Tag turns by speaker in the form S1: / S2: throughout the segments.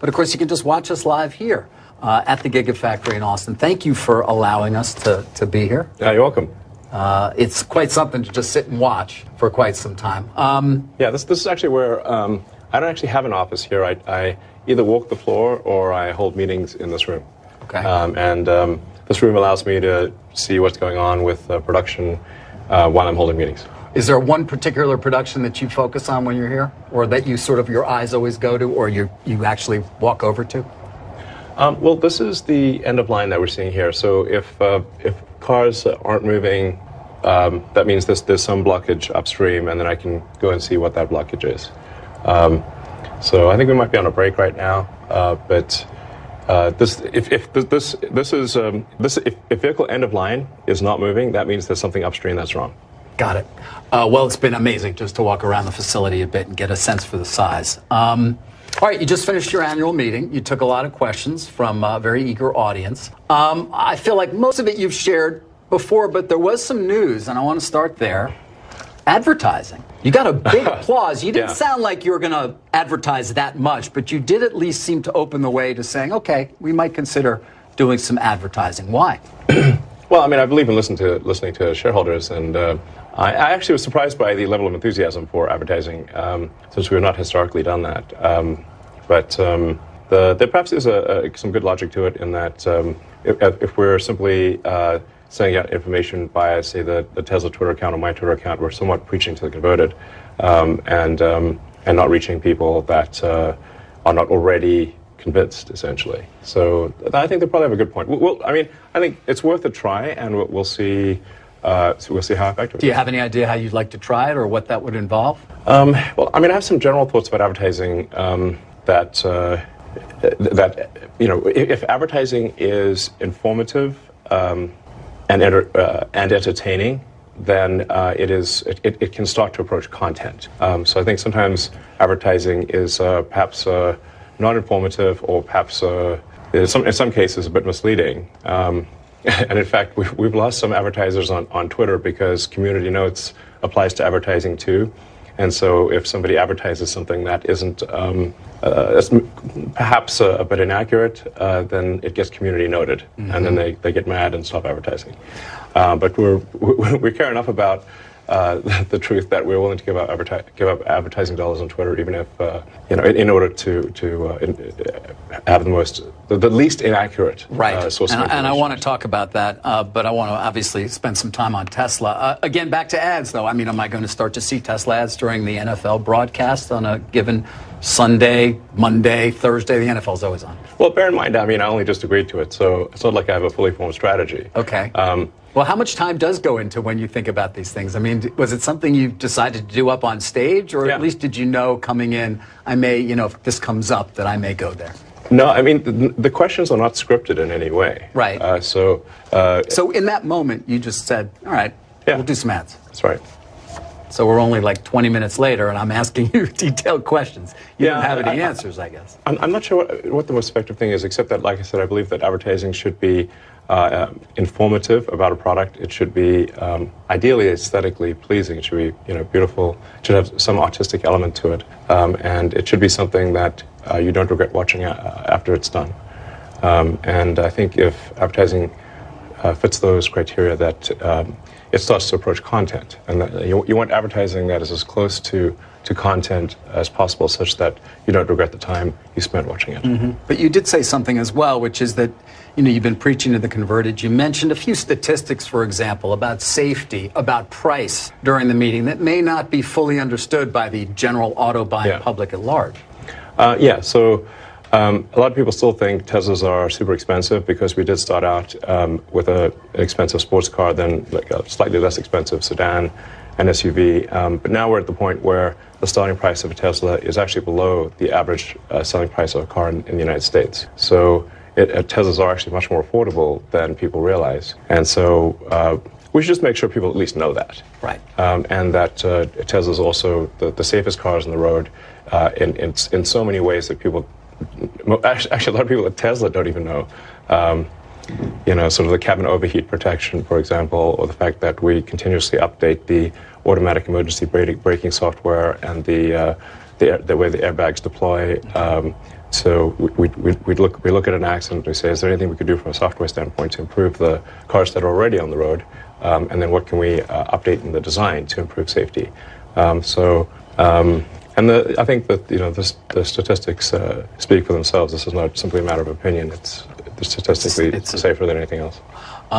S1: But of course, you can just watch us live here at the Gigafactory in Austin. Thank you for allowing us to be here.
S2: Yeah, you're welcome.
S1: It's quite something to just sit and watch for quite some time.
S2: Yeah, this is actually where I don't actually have an office here. I either walk the floor or I hold meetings in this room.
S1: Okay.
S2: This room allows me to see what's going on with production while I'm holding meetings.
S1: Is there one particular production that you focus on when you're here, or that you sort of your eyes always go to, or you actually walk over to?
S2: Well, this is the end of line that we're seeing here. So if cars aren't moving, that means there's some blockage upstream, and then I can go and see what that blockage is. So I think we might be on a break right now, but if vehicle end of line is not moving, that means there's something upstream that's wrong.
S1: Got it. Well, it's been amazing just to walk around the facility a bit and get a sense for the size. All right, you just finished your annual meeting. You took a lot of questions from a very eager audience. I feel like most of it you've shared before, but there was some news, and I want to start there. Advertising. You got a big applause. You didn't sound like you were going to advertise that much, but you did at least seem to open the way to saying, okay, we might consider doing some advertising. Why?
S2: Well, I mean, I believe in listening to shareholders, and I actually was surprised by the level of enthusiasm for advertising, since we have not historically done that. But there perhaps is some good logic to it in that if we're simply sending out information via, say, the Tesla Twitter account or my Twitter account, we're somewhat preaching to the converted, and not reaching people that are not already convinced, essentially. So I think they probably have a good point. I think it's worth a try, and we'll see. We'll see how effective it is.
S1: Do you have any idea how you'd like to try it or what that would involve?
S2: Well, I mean, I have some general thoughts about advertising that if advertising is informative and entertaining, then it can start to approach content. So I think sometimes advertising is perhaps not informative, or perhaps in some cases a bit misleading. And in fact, we've lost some advertisers on Twitter because community notes applies to advertising too. And so if somebody advertises something that isn't perhaps a bit inaccurate, then it gets community noted, and then they get mad and stop advertising. But we care enough about the truth that we're willing to give up advertising dollars on Twitter, even if in order to have the least inaccurate source of information.
S1: And I want to talk about that, but I want to obviously spend some time on Tesla. Again, back to ads, though. I mean, am I going to start to see Tesla ads during the NFL broadcast on a given Sunday, Monday, Thursday? The NFL's always on.
S2: Well, bear in mind, I mean, I only just agreed to it, so it's not like I have a fully formed strategy.
S1: Okay. Well, how much time does go into when you think about these things? I mean, was it something you decided to do up on stage, or at least did you know coming in, I may, if this comes up, that I may go there?
S2: No, I mean, the questions are not scripted in any way.
S1: Right.
S2: So
S1: in that moment, you just said, all right, we'll do some ads.
S2: That's right.
S1: So we're only like 20 minutes later, and I'm asking you detailed questions. You don't have any answers, I guess.
S2: I'm not sure what the most effective thing is, except that, like I said, I believe that advertising should be informative about a product. It should be ideally aesthetically pleasing. It should be beautiful. It should have some artistic element to it, and it should be something that you don't regret watching after it's done. And I think if advertising fits those criteria, that it starts to approach content, and that you want advertising that is as close to content as possible, such that you don't regret the time you spent watching it.
S1: Mm-hmm. But you did say something as well, which is that you've been preaching to the converted. You mentioned a few statistics, for example, about safety, about price during the meeting that may not be fully understood by the general auto buying public at large.
S2: So a lot of people still think Teslas are super expensive because we did start out with an expensive sports car, then like a slightly less expensive sedan and SUV. But now we're at the point where the starting price of a Tesla is actually below the average selling price of a car in the United States. So Teslas are actually much more affordable than people realize. And so we should just make sure people at least know that.
S1: Right.
S2: And that Tesla's also the safest cars on the road in so many ways that people, actually a lot of people at Tesla don't even know. Sort of the cabin overheat protection, for example, or the fact that we continuously update the automatic emergency braking software and the way the airbags deploy. So we look at an accident and we say, is there anything we could do from a software standpoint to improve the cars that are already on the road? And then what can we update in the design to improve safety? I think that the statistics speak for themselves. This is not simply a matter of opinion. It's statistically safer than anything else.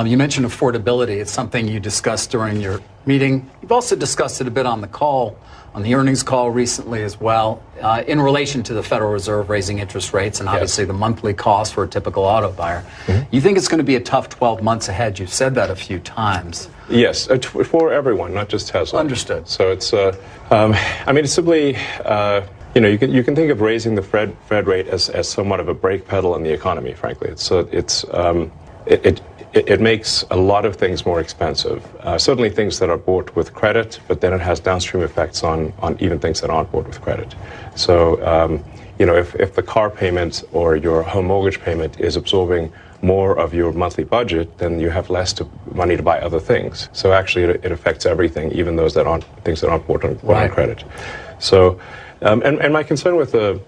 S1: You mentioned affordability. It's something you discussed during your meeting. You've also discussed it a bit on the earnings call recently as well, in relation to the Federal Reserve raising interest rates and obviously the monthly cost for a typical auto buyer. You think it's going to be a tough 12 months ahead. You've said that a few times.
S2: Yes, for everyone, not just Tesla.
S1: Understood.
S2: So it's, it's simply, you can think of raising the Fed rate as somewhat of a brake pedal on the economy, frankly. It makes a lot of things more expensive. Certainly things that are bought with credit, but then it has downstream effects on even things that aren't bought with credit. So, if the car payment or your home mortgage payment is absorbing more of your monthly budget, then you have less money to buy other things. So actually it affects everything, even things that aren't bought on credit. So, and my concern with the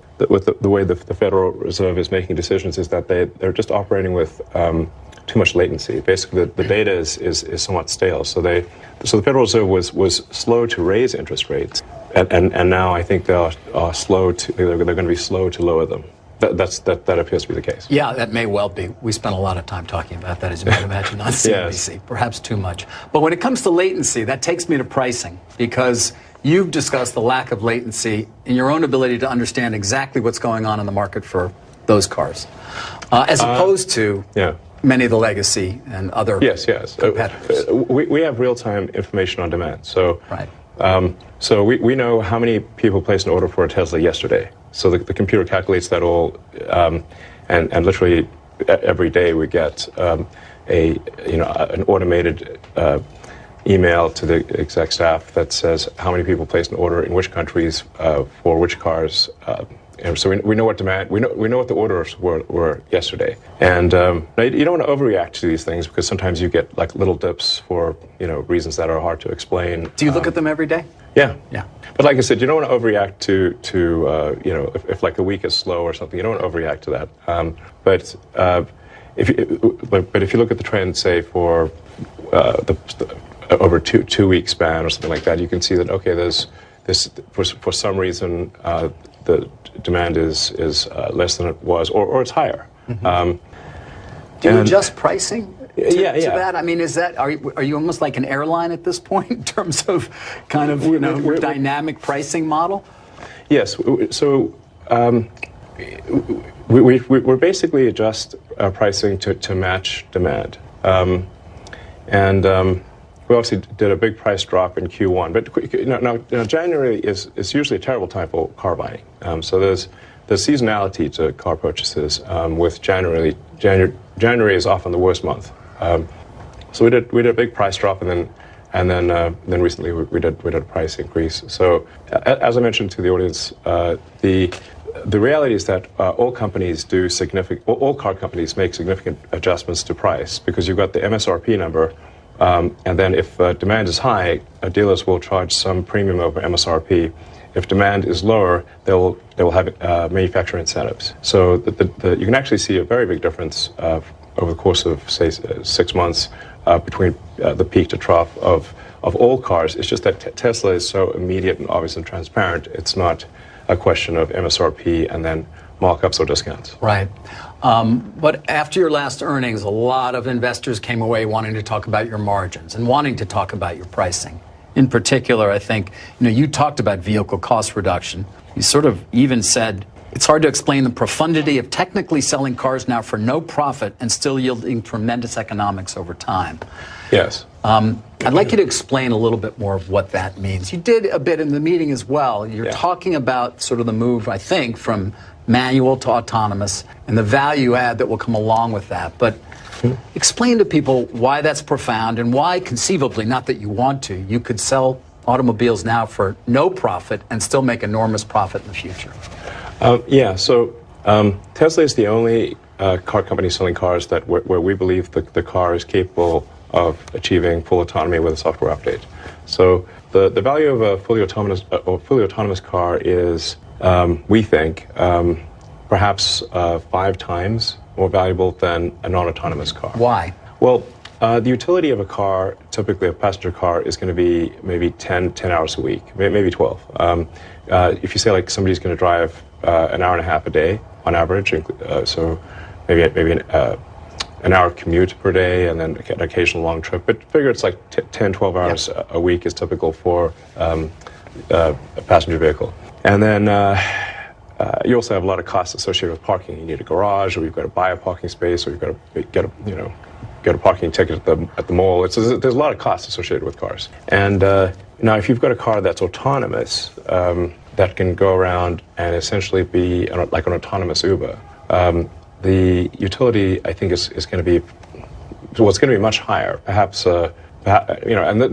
S2: way the Federal Reserve is making decisions is that they're just operating with too much latency. Basically, the data is somewhat stale. So the Federal Reserve was slow to raise interest rates, and now I think they are slow to they're going to be slow to lower them. That appears to be the case.
S1: Yeah, that may well be. We spent a lot of time talking about that, as you might imagine, on CNBC. Yes. Perhaps too much. But when it comes to latency, that takes me to pricing, because you've discussed the lack of latency in your own ability to understand exactly what's going on in the market for those cars, as opposed to many of the legacy and other competitors.
S2: We have real-time information on demand. So, so we know how many people placed an order for a Tesla yesterday. So the computer calculates that all, and literally every day we get an automated email to the exec staff that says how many people placed an order in which countries for which cars. So we know what demand, we know what the orders were yesterday. And you don't want to overreact to these things, because sometimes you get like little dips for reasons that are hard to explain.
S1: Do you look at them every day?
S2: Yeah. But like I said, you don't want to overreact to if like a week is slow or something, you don't want to overreact to that. But if you look at the trend, say for over two week span or something like that, you can see that there's this for some reason the demand is less than it was, or it's higher.
S1: Do you adjust pricing to that? I mean, are you almost like an airline at this point in terms of kind of dynamic pricing model? Yes.
S2: So we basically adjust our pricing to match demand, and we obviously did a big price drop in Q1. But now January is usually a terrible time for car buying. So there's seasonality to car purchases. With January is often the worst month. So we did a big price drop, and then recently we did a price increase. So as I mentioned to the audience, the reality is that all car companies make significant adjustments to price, because you've got the MSRP number. And then if demand is high, dealers will charge some premium over MSRP. If demand is lower, they will have manufacturer incentives. So you can actually see a very big difference over the course of, say, 6 months between the peak to trough of all cars. It's just that Tesla is so immediate and obvious and transparent. It's not a question of MSRP and then markups or discounts.
S1: Right. But after your last earnings, a lot of investors came away wanting to talk about your margins and wanting to talk about your pricing. In particular, I think, you talked about vehicle cost reduction. You sort of even said it's hard to explain the profundity of technically selling cars now for no profit and still yielding tremendous economics over time.
S2: Yes.
S1: I'd like you to explain a little bit more of what that means. You did a bit in the meeting as well. You're talking about sort of the move, I think, from manual to autonomous and the value add that will come along with that. But explain to people why that's profound and why conceivably, not that you want to, you could sell automobiles now for no profit and still make enormous profit in the future.
S2: So Tesla is the only car company selling cars where we believe the car is capable of achieving full autonomy with a software update. So the value of a fully autonomous car is, we think, perhaps 5 times more valuable than a non-autonomous car.
S1: Why?
S2: Well, the utility of a car, typically a passenger car, is going to be maybe 10 hours a week, maybe 12. If you say like somebody's going to drive an hour and a half a day on average, so maybe an hour commute per day and then an occasional long trip, but figure it's like 10, 12 hours a week is typical for a passenger vehicle. And then you also have a lot of costs associated with parking. You need a garage, or you've got to buy a parking space, or you've got to get a parking ticket at the mall. There's a lot of costs associated with cars. And now, if you've got a car that's autonomous, that can go around and essentially be like an autonomous Uber, the utility, I think, is going to be, well, it's going to be much higher. Perhaps, and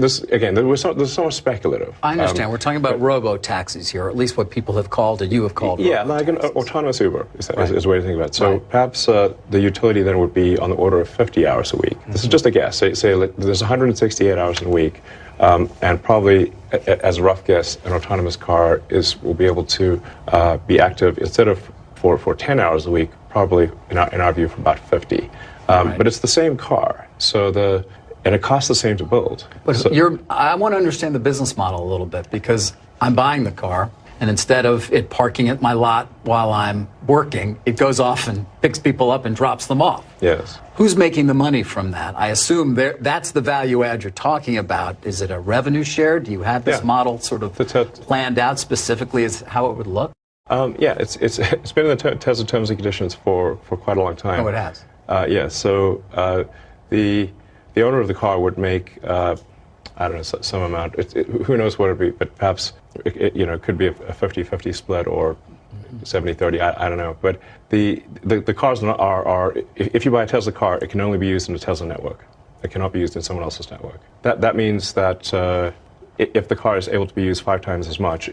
S2: this again, this is so much speculative.
S1: I understand. We're talking about robo-taxis here, or at least what people have called, or you have called.
S2: Yeah, like an autonomous Uber is a way to think about it. So perhaps the utility then would be on the order of 50 hours a week. This is just a guess. Say there's 168 hours in a week, and probably, as a rough guess, an autonomous car will be able to be active instead of for 10 hours a week, probably in our view for about 50. But it's the same car, and it costs the same to build.
S1: But I want to understand the business model a little bit, because I'm buying the car, and instead of it parking at my lot while I'm working, it goes off and picks people up and drops them off.
S2: Yes.
S1: Who's making the money from that? I assume that's the value add you're talking about. Is it a revenue share? Do you have this model sort of planned out specifically as how it would look?
S2: Yeah, it's been in the Tesla terms and conditions for quite a long time.
S1: Oh, it has?
S2: Yeah, so the owner of the car would make, I don't know, some amount. Who knows what it would be, but perhaps it could be a 50-50 split or 70-30, I don't know. But the cars are, if you buy a Tesla car, it can only be used in the Tesla network. It cannot be used in someone else's network. That means that if the car is able to be used 5 times as much,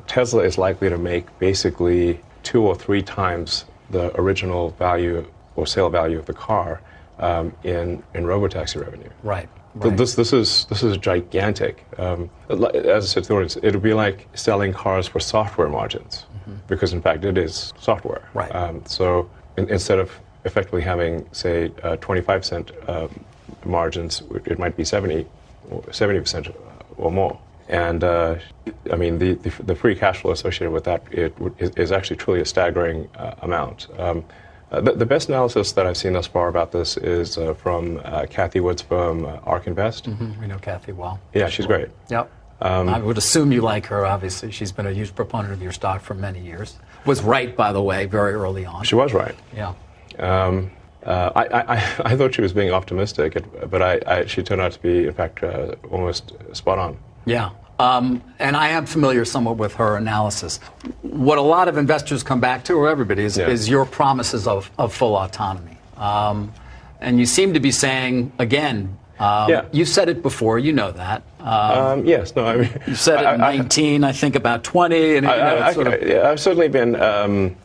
S2: Tesla is likely to make basically 2 or 3 times the original value or sale value of the car in robotaxi revenue.
S1: Right.
S2: This is gigantic. As I said to the audience, it would be like selling cars for software margins, because in fact it is software.
S1: Right.
S2: So instead of effectively having, say, 25% margins, it might be 70% or more. And I mean, the free cash flow associated with that is actually truly a staggering amount. The best analysis that I've seen thus far about this is from Kathy Wood's firm, ARK Invest.
S1: We know Kathy well.
S2: Yeah, she's great.
S1: Yep. I would assume you like her, obviously. She's been a huge proponent of your stock for many years. Was right, by the way, very early on.
S2: She was right.
S1: Yeah.
S2: I thought she was being optimistic, but she turned out to be, in fact, almost spot on.
S1: Yeah. And I am familiar somewhat with her analysis. What a lot of investors come back to, or everybody, is your promises of full autonomy. And you seem to be saying, again, you said it before, you know that.
S2: Yes, no, I mean...
S1: You said it in 19, I think about 20. And
S2: I've certainly been, I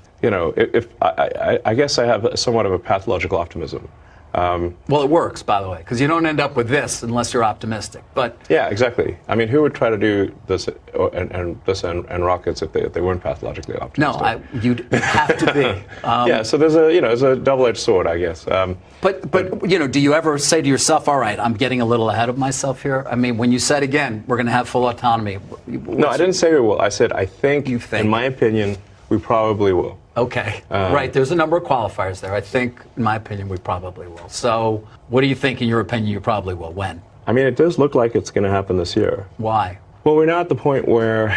S2: guess I have somewhat of a pathological optimism.
S1: Well, it works, by the way, because you don't end up with this unless you're optimistic. But
S2: yeah, exactly. I mean, who would try to do this and rockets if they weren't pathologically optimistic?
S1: No, you'd have to be.
S2: Yeah, so there's a double-edged sword, I guess.
S1: But do you ever say to yourself, "All right, I'm getting a little ahead of myself here"? I mean, when you said again, we're going to have full autonomy.
S2: No, I didn't say we will. I said I think. You think? In my opinion, we probably will.
S1: Okay, right. There's a number of qualifiers there. I think, in my opinion, we probably will. So, what do you think, in your opinion, you probably will? When?
S2: I mean, it does look like it's going to happen this year.
S1: Why?
S2: Well, we're now at the point where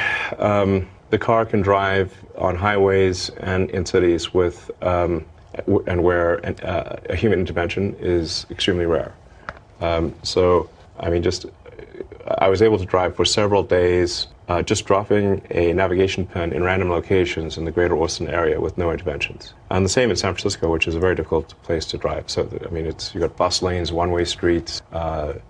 S2: the car can drive on highways and in cities and where a human intervention is extremely rare. So, I mean, I was able to drive for several days, just dropping a navigation pen in random locations in the greater Austin area with no interventions. And the same in San Francisco, which is a very difficult place to drive. So, I mean, you've got bus lanes, one-way streets, so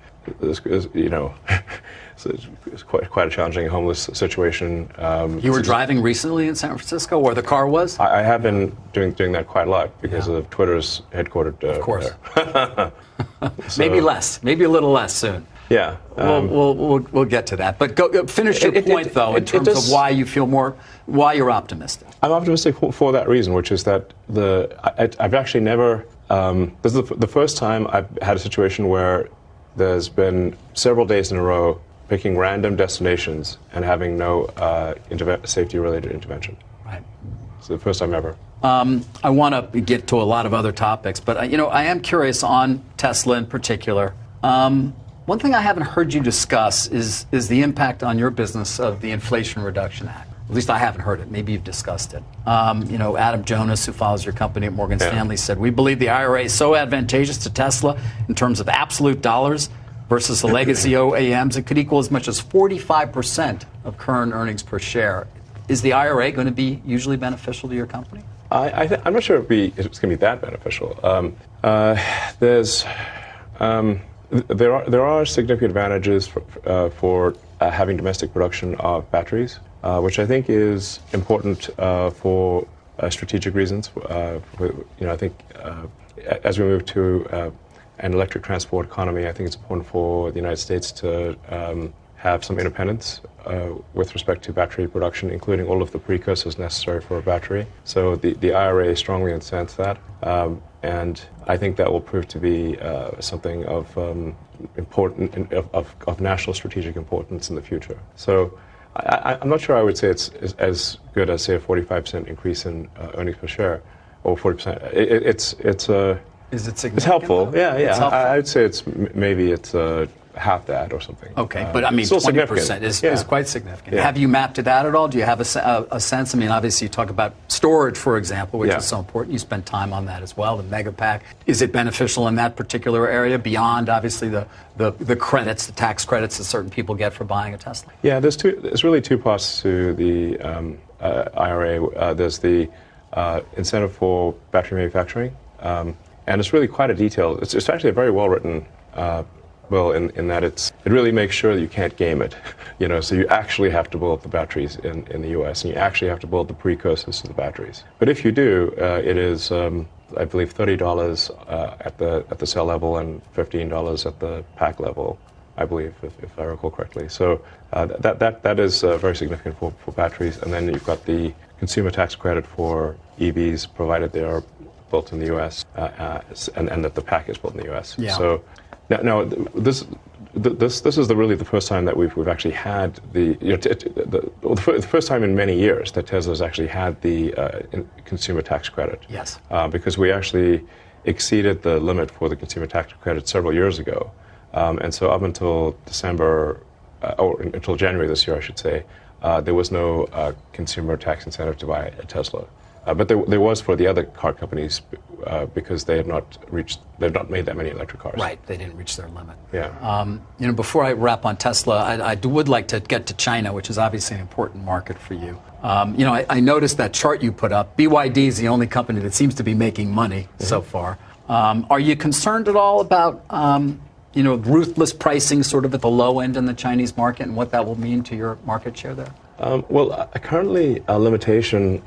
S2: it's quite a challenging homeless situation.
S1: You were driving recently in San Francisco, where the car was?
S2: I have been doing that quite a lot because of Twitter's headquartered.
S1: Of course. So, maybe less, maybe a little less soon.
S2: Yeah.
S1: We'll get to that. But finish your point, though, in terms of why you feel why you're optimistic.
S2: I'm optimistic for that reason, which is that I've actually never, this is the first time I've had a situation where there's been several days in a row picking random destinations and having no safety-related intervention.
S1: Right.
S2: It's the first time ever.
S1: I want to get to a lot of other topics, but I am curious on Tesla in particular. One thing I haven't heard you discuss is the impact on your business of the Inflation Reduction Act. At least I haven't heard it. Maybe you've discussed it. Adam Jonas, who follows your company at Morgan Stanley, said, "We believe the IRA is so advantageous to Tesla in terms of absolute dollars versus the legacy OEMs, it could equal as much as 45% of current earnings per share." Is the IRA going to be usually beneficial to your company?
S2: I'm not sure it's going to be that beneficial. There are significant advantages for having domestic production of batteries, which I think is important for strategic reasons. I think as we move to an electric transport economy, I think it's important for the United States to have some independence with respect to battery production, including all of the precursors necessary for a battery. So the IRA strongly incents that. And I think that will prove to be something of of national strategic importance in the future. So I'm not sure I would say it's as good as, say, a 45% increase in earnings per share, or 40%. Is it significant? It's helpful. Though? Yeah. It's helpful. I would say maybe it's half that or something.
S1: Okay, but I mean, 20% is quite significant. Yeah. Have you mapped it out at all? Do you have a sense? I mean, obviously you talk about storage, for example, which is so important. You spend time on that as well, the Megapack. Is it beneficial in that particular area beyond, obviously, the credits, the tax credits that certain people get for buying a Tesla? Yeah,
S2: there's really two parts to the IRA. There's the incentive for battery manufacturing, and it's really quite a detailed, it's actually a very well-written bill in that it really makes sure that you can't game it. So you actually have to build the batteries in the U.S. and you actually have to build the precursors to the batteries. But if you do, it is, I believe, $30 at the cell level and $15 at the pack level, I believe, if I recall correctly. So that is very significant for batteries. And then you've got the consumer tax credit for EVs, provided they are built in the U.S. And that the pack is built in the U.S.
S1: Yeah.
S2: So now this is really the first time that we've actually had the first time in many years that Tesla's actually had the consumer tax credit.
S1: Yes.
S2: Because we actually exceeded the limit for the consumer tax credit several years ago, and so up until December or until January this year, I should say, there was no consumer tax incentive to buy a Tesla. But there was for the other car companies because they've not made that many electric cars.
S1: Right, they didn't reach their limit.
S2: Yeah.
S1: Before I wrap on Tesla, I would like to get to China, which is obviously an important market for you. I noticed that chart you put up. BYD is the only company that seems to be making money so far. Are you concerned at all about ruthless pricing, sort of at the low end in the Chinese market, and what that will mean to your market share there?
S2: Currently a limitation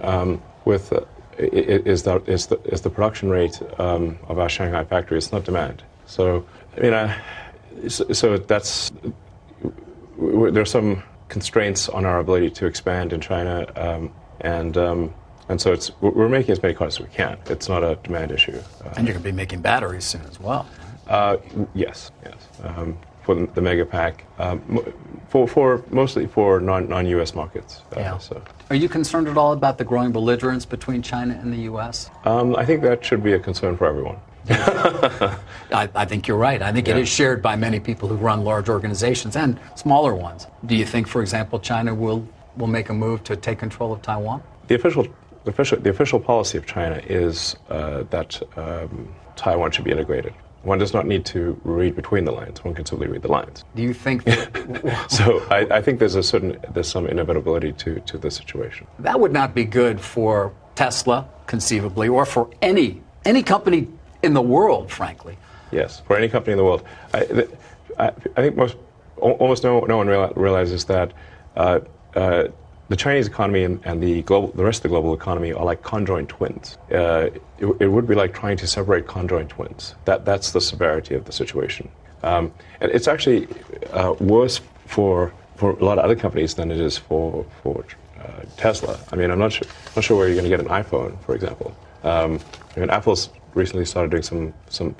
S2: is the production rate of our Shanghai factory. It's not demand. So that's there's some constraints on our ability to expand in China, and so we're making as many cars as we can. It's not a demand issue.
S1: And you're going to be making batteries soon as well.
S2: Yes. For the Megapack, for mostly for non-U.S. markets. So.
S1: Are you concerned at all about the growing belligerence between China and the U.S.?
S2: I think that should be a concern for everyone.
S1: I think you're right. I think it is shared by many people who run large organizations and smaller ones. Do you think, for example, China will make a move to take control of Taiwan?
S2: The official policy of China is that Taiwan should be integrated. One does not need to read between the lines. One can simply read the lines.
S1: Do you think that...
S2: So I think there's some inevitability to this situation. That
S1: would not be good for Tesla, conceivably, or for any company in the world, frankly.
S2: Yes, for any company in the world. I think almost no one realizes that the Chinese economy and the rest of the global economy are like conjoined twins. It would be like trying to separate conjoined twins. That's the severity of the situation. And it's actually worse for a lot of other companies than it is for Tesla. I mean, I'm not sure where you're going to get an iPhone, for example. Apple's recently started doing some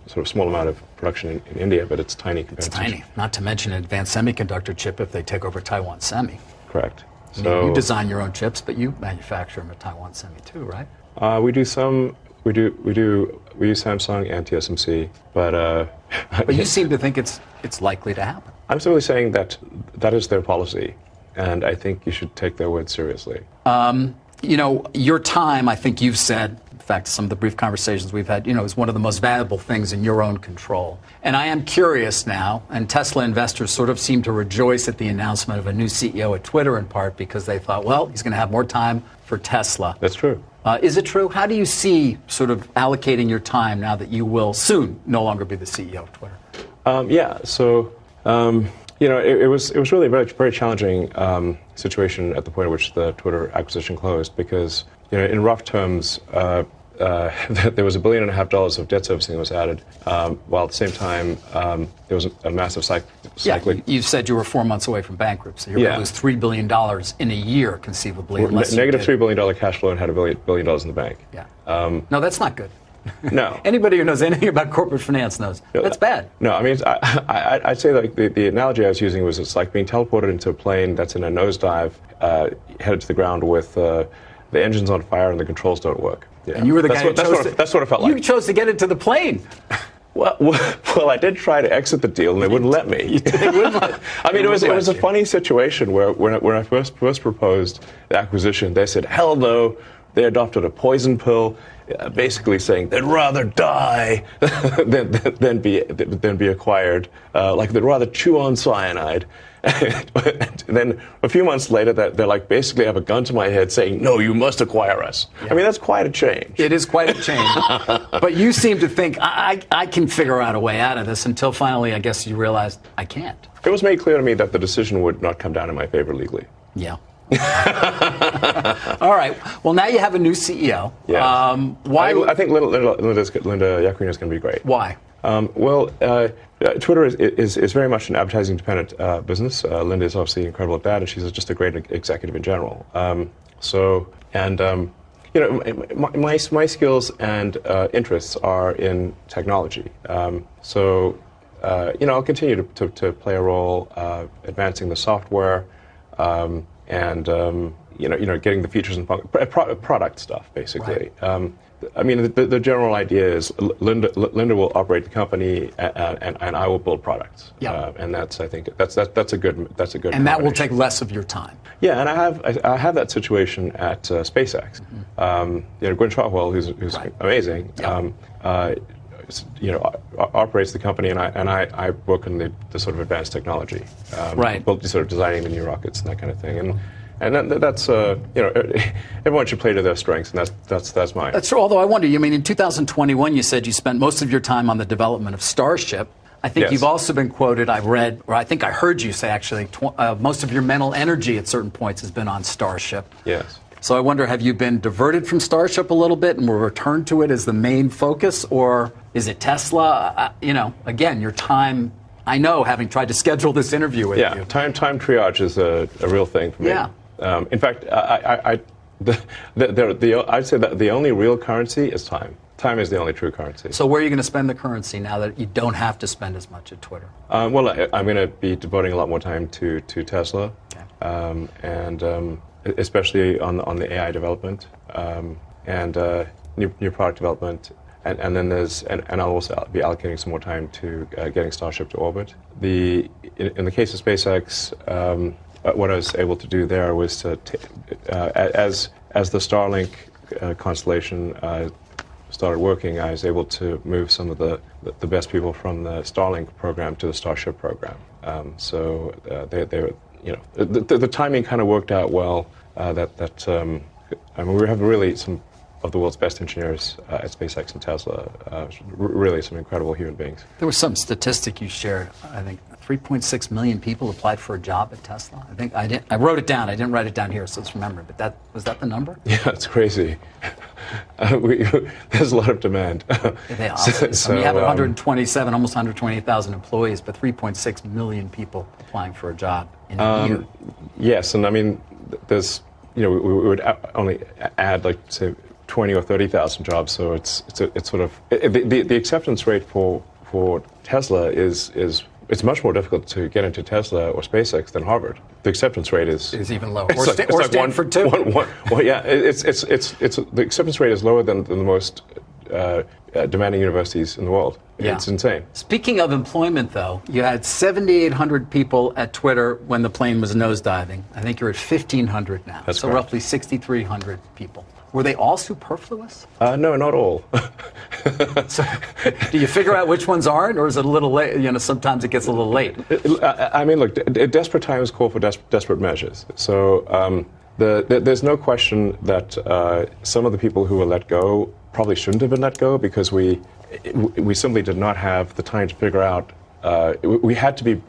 S2: sort of small amount of production in India, but it's tiny compared to...
S1: It's tiny. Not to mention an advanced semiconductor chip if they take over Taiwan Semi.
S2: Correct.
S1: So you design your own chips, but you manufacture them at Taiwan Semi too, right?
S2: We use Samsung and TSMC, but
S1: but you seem to think it's likely to happen.
S2: I'm simply saying that is their policy, and I think you should take their word seriously.
S1: Your time, I think you've said, in fact, some of the brief conversations we've had, is one of the most valuable things in your own control. And I am curious now, and Tesla investors sort of seem to rejoice at the announcement of a new CEO at Twitter in part because they thought, well, he's going to have more time for Tesla.
S2: That's true.
S1: Is it true? How do you see sort of allocating your time now that you will soon no longer be the CEO of Twitter?
S2: It was really a very, very challenging situation at the point at which the Twitter acquisition closed because, in rough terms, there was $1.5 billion of debt servicing that was added, while at the same time there was a massive cycling.
S1: You said you were 4 months away from bankruptcy. You're going to lose $3 billion in a year, conceivably.
S2: Negative $3 billion cash flow and had $1 billion in the bank.
S1: Yeah. No, that's not good.
S2: No.
S1: Anybody who knows anything about corporate finance knows that's bad.
S2: No, I mean, I'd say like the analogy I was using was it's like being teleported into a plane that's in a nosedive, headed to the ground with the engine's on fire and the controls don't work. Yeah.
S1: And you were the guy
S2: that's what it felt like.
S1: You chose to get into the plane.
S2: Well, I did try to exit the deal, and they wouldn't let me. I mean, it was a funny situation where when I first proposed the acquisition, they said, hell no. They adopted a poison pill, basically saying they'd rather die than be acquired. Like they'd rather chew on cyanide. And then a few months later, they're like basically have a gun to my head saying, no, you must acquire us. Yeah. I mean, that's quite a change.
S1: It is quite a change. But you seem to think, I can figure out a way out of this until finally, I guess you realized I can't.
S2: It was made clear to me that the decision would not come down in my favor legally.
S1: Yeah. All right. Well, now you have a new CEO.
S2: Yes. Why? I think Linda Yaccarino is going to be great.
S1: Why?
S2: Twitter is very much an advertising-dependent business. Linda is obviously incredible at that, and she's just a great executive in general. My skills and interests are in technology. I'll continue to play a role advancing the software. And getting the features and product stuff, basically.
S1: Right.
S2: I mean, the general idea is Linda will operate the company, and I will build products.
S1: Yeah.
S2: And I think that's a good.
S1: And that will take less of your time.
S2: Yeah, and I have that situation at SpaceX. Mm-hmm. Gwynne Shotwell, who's right. Amazing. Yeah. Operates the company, and I work on the sort of advanced technology,
S1: right?
S2: Sort of designing the new rockets and that kind of thing, and that's everyone should play to their strengths, and that's mine.
S1: That's true. Although I wonder, in 2021, you said you spent most of your time on the development of Starship. I think you've also been quoted. I've read, or I think I heard you say actually, most of your mental energy at certain points has been on Starship.
S2: Yes.
S1: So I wonder, have you been diverted from Starship a little bit and will return to it as the main focus, or is it Tesla? Again, your time, I know, having tried to schedule this interview with you.
S2: Yeah, time triage is a real thing for me.
S1: Yeah.
S2: In fact, I'd say that the only real currency is time. Time is the only true currency.
S1: So where are you going to spend the currency now that you don't have to spend as much at Twitter?
S2: I'm going to be devoting a lot more time to Tesla. Okay. Especially on the AI development and new product development, and then I'll also be allocating some more time to getting Starship to orbit. In the case of SpaceX, what I was able to do there was to as the Starlink constellation started working, I was able to move some of the best people from the Starlink program to the Starship program. The timing kind of worked out well. We have really some of the world's best engineers at SpaceX and Tesla. Really, some incredible human beings.
S1: There was some statistic you shared. I think 3.6 million people applied for a job at Tesla. I wrote it down. I didn't write it down here, so it's remembered. But was that the number?
S2: Yeah, it's crazy. there's a lot of demand.
S1: They so, you have 127, almost 128,000 employees, but 3.6 million people applying for a job in a year.
S2: Yes, and I mean, there's, we would only add like say 20 or 30,000 jobs, so it's sort of the acceptance rate for Tesla is it's much more difficult to get into Tesla or SpaceX than Harvard. The acceptance rate is
S1: even lower. Or Stanford too.
S2: Well, yeah, it's the acceptance rate is lower than the most demanding universities in the world.
S1: Yeah.
S2: It's insane.
S1: Speaking of employment, though, you had 7,800 people at Twitter when the plane was nosediving. I think you're at 1,500 now.
S2: That's
S1: so
S2: correct.
S1: Roughly 6,300 people. Were they all superfluous?
S2: No, not all.
S1: So, do you figure out which ones aren't, or is it a little late? Sometimes it gets a little late.
S2: I mean, look, desperate times call for desperate measures. So there's no question that some of the people who were let go probably shouldn't have been let go because we simply did not have the time to figure out. We had to be,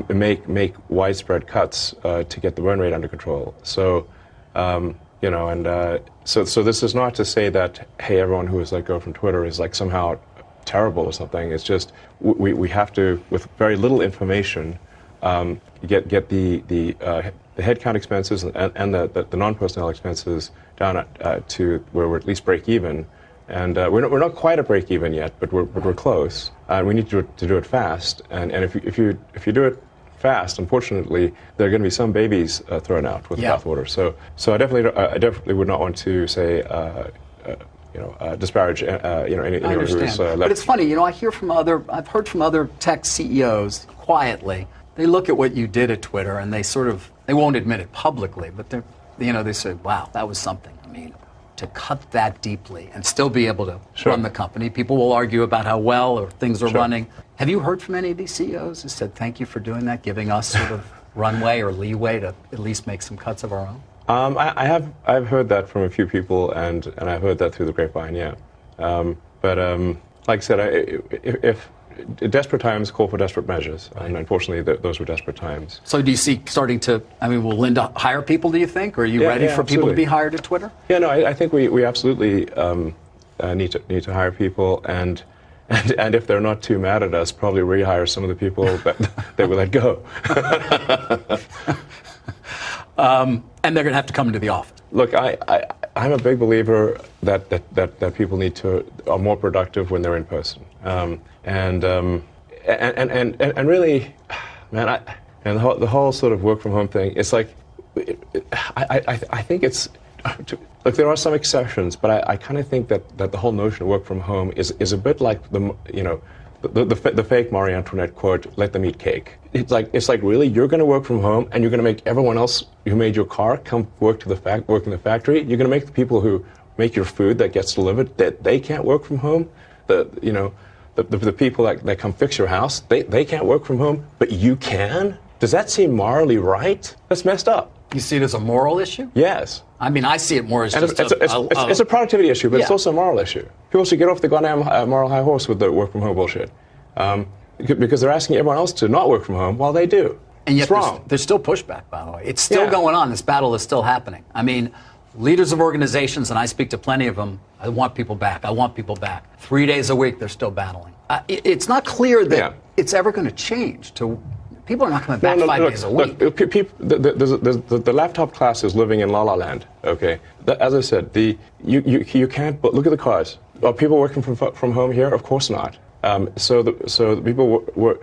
S2: make widespread cuts to get the burn rate under control. So. So this is not to say that, hey, everyone who is let go from Twitter is like somehow terrible or something. It's just we have to, with very little information, get the headcount expenses and the non-personnel expenses down to where we're at least break even. And we're not quite at break even yet, but we're close. We need to do it fast. And if you do it fast, unfortunately, there are going to be some babies thrown out with the bathwater. So I definitely would not want to say disparage anyone who is left.
S1: But it's funny, I've heard from other tech CEOs quietly. They look at what you did at Twitter and they won't admit it publicly, but they say, wow, that was something. I mean, to cut that deeply and still be able to run the company. People will argue about how well or things are running. Have you heard from any of these CEOs who said, thank you for doing that, giving us sort of runway or leeway to at least make some cuts of our own?
S2: I've heard that from a few people, and I've heard that through the grapevine, yeah. But like I said, if desperate times call for desperate measures, and unfortunately those were desperate times.
S1: So do you see will Linda hire people, do you think? Or are you ready for people to be hired at Twitter?
S2: Yeah, no, I think we absolutely need to hire people, and if they're not too mad at us, probably rehire some of the people that we let go.
S1: And they're going to have to come into the office.
S2: Look, I'm a big believer that people are more productive when they're in person. And really, man, the whole sort of work from home thing. It's like, I think it's. Look, there are some exceptions, but I kind of think that the whole notion of work from home is a bit like the fake Marie Antoinette quote, "Let them eat cake." It's like really, you're going to work from home, and you're going to make everyone else who made your car come work in the factory. You're going to make the people who make your food that gets delivered that they can't work from home. The people that come fix your house, they can't work from home, but you can. Does that seem morally right? That's messed up.
S1: You see it as a moral issue?
S2: Yes.
S1: I mean, I see it more as
S2: it's a productivity issue, but it's also a moral issue. People should get off the goddamn moral high horse with the work from home bullshit, because they're asking everyone else to not work from home while they do.
S1: And yet
S2: it's wrong.
S1: There's still pushback, by the way. It's still going on. This battle is still happening. I mean, leaders of organizations, and I speak to plenty of them, I want people back. 3 days a week, they're still battling. It's not clear that it's ever going to change. People are not coming back 5 days a week.
S2: The laptop class is living in La La Land. Okay, as I said, you can't. But look at the cars. Are people working from home here? Of course not. So the people were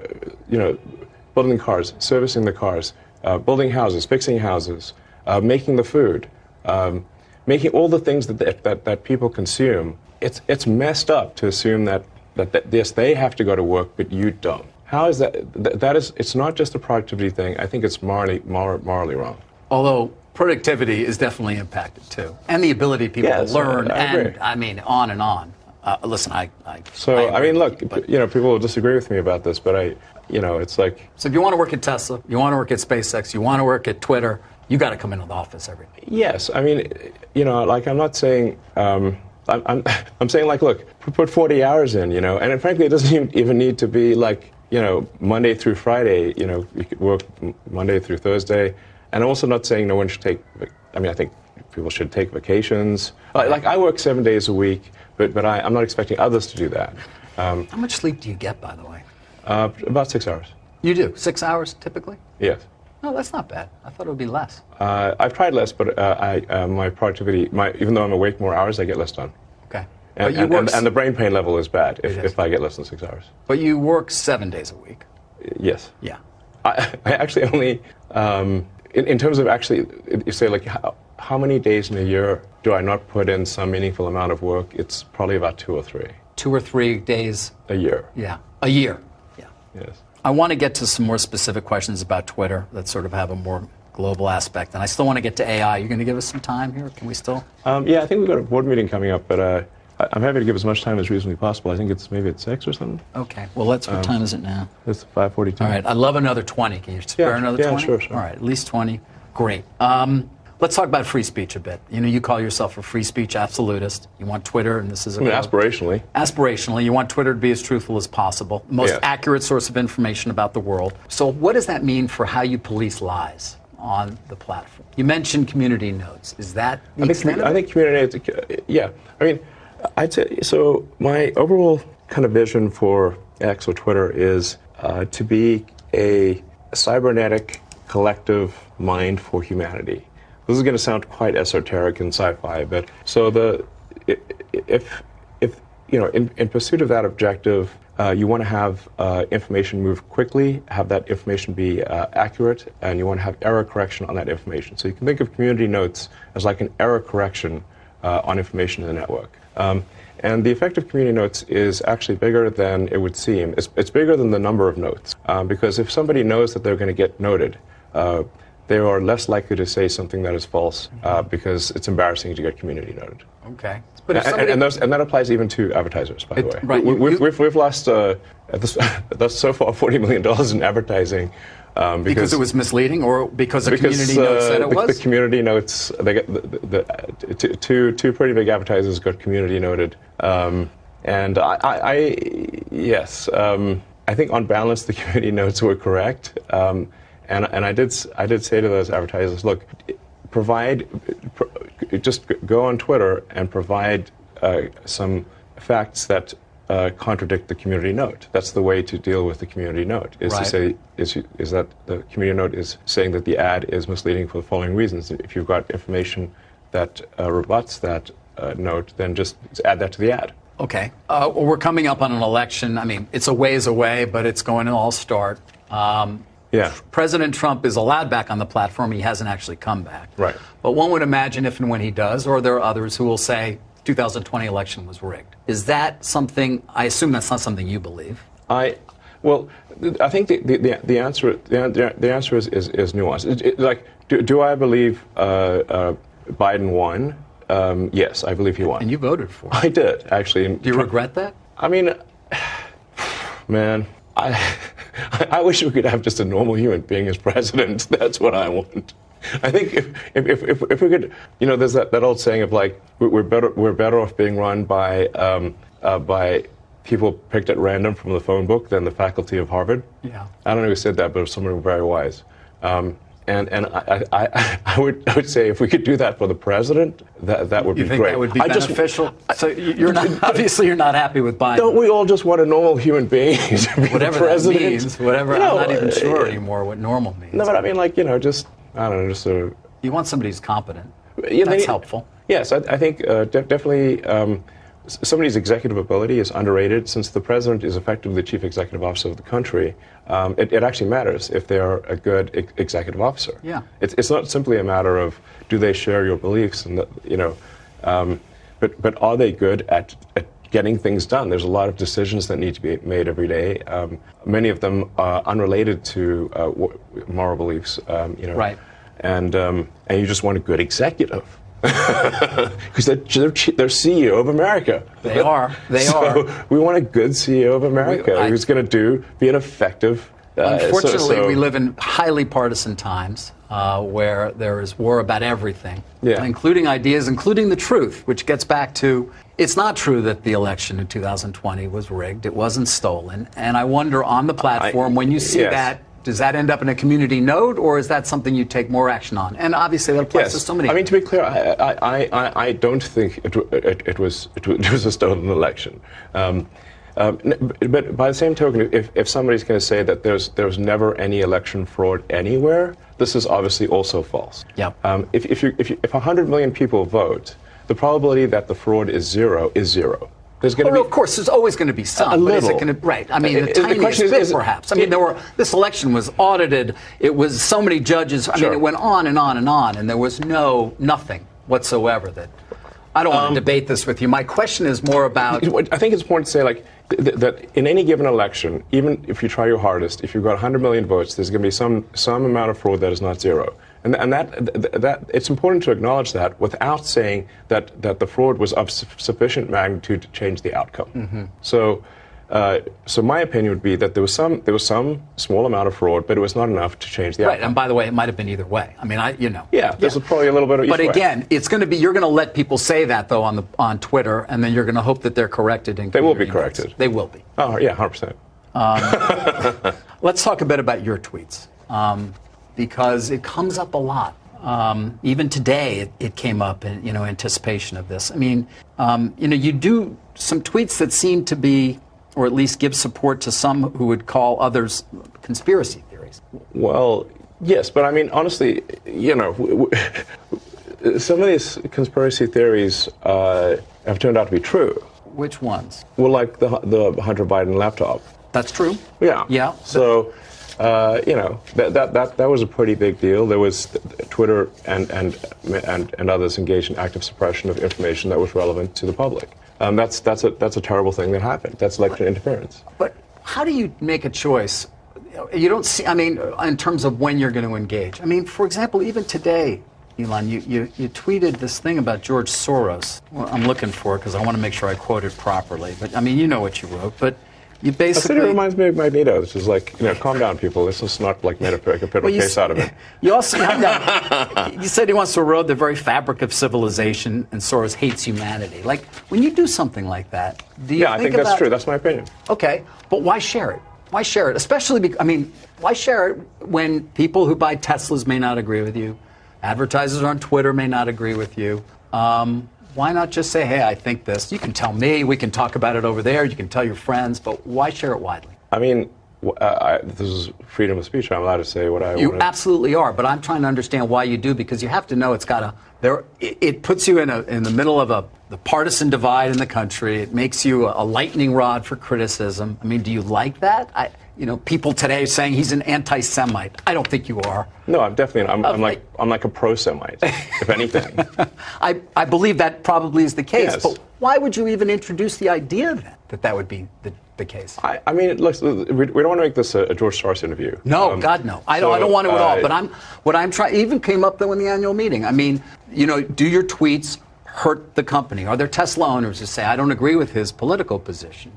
S2: building cars, servicing the cars, building houses, fixing houses, making the food, making all the things that people consume. It's messed up to assume that yes, they have to go to work, but you don't. How is that? It's not just a productivity thing. I think it's morally wrong.
S1: Although productivity is definitely impacted too, and the ability of people to learn, I mean, on and on. Listen, I
S2: mean, look, people will disagree with me about this, but it's like.
S1: So if you want to work at Tesla, you want to work at SpaceX, you want to work at Twitter, you got to come into the office every day.
S2: Yes, I mean, I'm not saying. I'm saying, like, look, put 40 hours in, and frankly, it doesn't even need to be like. Monday through Friday, you could work Monday through Thursday. And I'm also not saying no one should take, I think people should take vacations. Like I work 7 days a week, but I'm not expecting others to do that.
S1: How much sleep do you get, by the way?
S2: About 6 hours.
S1: You do? 6 hours typically?
S2: Yes.
S1: No, that's not bad. I thought it would be less.
S2: I've tried less, but my productivity, even though I'm awake more hours, I get less done.
S1: Okay.
S2: And the brain pain level is bad if I get less than 6 hours.
S1: But you work 7 days a week.
S2: Yes.
S1: Yeah.
S2: I actually only, in terms of actually, you say like how many days in a year do I not put in some meaningful amount of work? It's probably about 2 or 3.
S1: 2 or 3 days?
S2: A year.
S1: Yeah. A year. Yeah.
S2: Yes.
S1: I want to get to some more specific questions about Twitter that sort of have a more global aspect. And I still want to get to AI. You're going to give us some time here? Can we still?
S2: Yeah, I think we've got a board meeting coming up, but I'm happy to give as much time as reasonably possible. I think it's maybe at 6 or something.
S1: Okay. Well, what time is it now?
S2: It's 5:42.
S1: All right. I'd love another 20. Can you spare another 20?
S2: Yeah, sure.
S1: All right. At least 20. Great. Let's talk about free speech a bit. You call yourself a free speech absolutist. You want Twitter, and this is
S2: aspirationally.
S1: Aspirationally, you want Twitter to be as truthful as possible, most accurate source of information about the world. So what does that mean for how you police lies on the platform? You mentioned community notes. Is that the extent of it?
S2: I think community notes, yeah. I mean, I'd say, so my overall kind of vision for X or Twitter is to be a cybernetic collective mind for humanity. This is going to sound quite esoteric and sci-fi, but so if in pursuit of that objective, you want to have information move quickly, have that information be accurate, and you want to have error correction on that information. So you can think of community notes as like an error correction on information in the network. And the effect of community notes is actually bigger than it would seem. It's bigger than the number of notes, because if somebody knows that they're going to get noted, they are less likely to say something that is false because it's embarrassing to get community noted.
S1: Okay.
S2: But and that applies even to advertisers, by the way.
S1: Right.
S2: We've lost that's so far $40 million in advertising.
S1: Because it was misleading, or because the community notes said it was?
S2: The community notes, they get two pretty big advertisers got community noted. And I think on balance the community notes were correct. And I did say to those advertisers, look, just go on Twitter and provide some facts that contradict the community note. That's the way to deal with the community note, is to say, is that the community note is saying that the ad is misleading for the following reasons. If you've got information that rebuts that note, then just add that to the ad.
S1: Okay. Well, we're coming up on an election. I mean, it's a ways away, but it's going to all start. President Trump is allowed back on the platform. He hasn't actually come back.
S2: Right.
S1: But one would imagine if and when he does, or there are others who will say 2020 election was rigged. Is that something, I assume that's not something you believe? I
S2: think the answer is nuanced. Do I believe Biden won? Yes, I believe he won.
S1: And you voted for him.
S2: I did, actually.
S1: Do you regret that?
S2: I mean, man, I wish we could have just a normal human being as president. That's what I want. I think if we could, there's that old saying of like we're better off being run by people picked at random from the phone book than the faculty of Harvard.
S1: Yeah.
S2: I don't know who said that, but it was someone very wise. And I would say if we could do that for the president, that would be great.
S1: You think that would be beneficial? So you're not, obviously you're not happy with Biden.
S2: Don't we all just want a normal human being to be
S1: whatever
S2: the president?
S1: That means, whatever. I'm not even sure anymore what normal means.
S2: No, but I mean, just I don't know, just sort of.
S1: You want somebody who's competent. That's helpful.
S2: Yes, I think definitely somebody's executive ability is underrated. Since the president is effectively the chief executive officer of the country, it actually matters if they're a good executive officer.
S1: Yeah.
S2: It's not simply a matter of do they share your beliefs, and but are they good at getting things done? There's a lot of decisions that need to be made every day. Many of them are unrelated to moral beliefs.
S1: Right.
S2: And you just want a good executive. Because they're CEO of America.
S1: They are.
S2: So we want a good CEO of America who's going to be an effective.
S1: Unfortunately, we live in highly partisan times where there is war about everything, including ideas, including the truth, which gets back to it's not true that the election in 2020 was rigged. It wasn't stolen. And I wonder on the platform, when you see that Does that end up in a community node, or is that something you take more action on? And obviously that applies to so many.
S2: I mean, to be clear, I don't think it was a stolen election. But by the same token, if somebody's going to say that there's never any election fraud anywhere, this is obviously also false.
S1: Yep.
S2: If 100 million people vote, the probability that the fraud is zero is zero. There's going to be,
S1: of course, there's always going to be some.
S2: A little.
S1: But is it going to, right. I mean, the tiniest bit, perhaps. I mean, this election was audited. It was so many judges. I mean, it went on and on and on, and there was nothing whatsoever that. I don't want to debate this with you. My question is more about.
S2: I think it's important to say, like, that in any given election, even if you try your hardest, if you've got 100 million votes, there's going to be some amount of fraud that is not zero. And that it's important to acknowledge that without saying that the fraud was of sufficient magnitude to change the outcome. Mm-hmm. So my opinion would be that there was some small amount of fraud, but it was not enough to change the outcome.
S1: Right, and by the way, it might have been either way. I mean,
S2: Yeah, there's probably a little bit of each way.
S1: But again, it's going to be, you're going to let people say that, though, on Twitter, and then you're going to hope that they're corrected.
S2: They will be corrected.
S1: They will be.
S2: Oh, yeah, 100%.
S1: Let's talk a bit about your tweets, because it comes up a lot. Even today, it came up in anticipation of this. I mean, you do some tweets that seem to be, or at least give support to some who would call others conspiracy theories.
S2: Well, yes, but I mean, honestly, some of these conspiracy theories have turned out to be true.
S1: Which ones?
S2: Well, like the Hunter Biden laptop.
S1: That's true.
S2: Yeah.
S1: Yeah.
S2: So, that was a pretty big deal. There was Twitter and others engaged in active suppression of information that was relevant to the public. That's a terrible thing that happened. That's election interference.
S1: But how do you make a choice? You don't see. I mean, in terms of when you're going to engage. I mean, for example, even today, Elon, you tweeted this thing about George Soros. Well, I'm looking for it because I want to make sure I quote it properly. But I mean, you know what you wrote. But you basically.
S2: I said it reminds me of Magneto. This is like, calm down, people. This is not like made a case out of it.
S1: You also you said he wants to erode the very fabric of civilization, and Soros hates humanity. Like, when you do something like that, do you
S2: I think that's true. That's my opinion.
S1: Okay, but why share it? Why share it? Especially, why share it when people who buy Teslas may not agree with you, advertisers on Twitter may not agree with you? Why not just say, hey, I think this. You can tell me. We can talk about it over there. You can tell your friends. But why share it widely? I
S2: mean, this is freedom of speech. I'm allowed to say what I want.
S1: You absolutely are. But I'm trying to understand why you do, because you have to know it's got a. It puts you in the middle of the partisan divide in the country. It makes you a lightning rod for criticism. I mean, do you like that? People today are saying he's an anti-Semite. I don't think you are.
S2: No, I'm definitely. I'm like a pro-Semite, if anything.
S1: I believe that probably is the case.
S2: Yes.
S1: But why would you even introduce the idea then that would be the case?
S2: I mean, look, we don't want to make this a George Soros interview.
S1: No, God, no. I don't want to at all. But what I'm trying, even came up though in the annual meeting. I mean, do your tweets hurt the company? Are there Tesla owners who say, I don't agree with his political position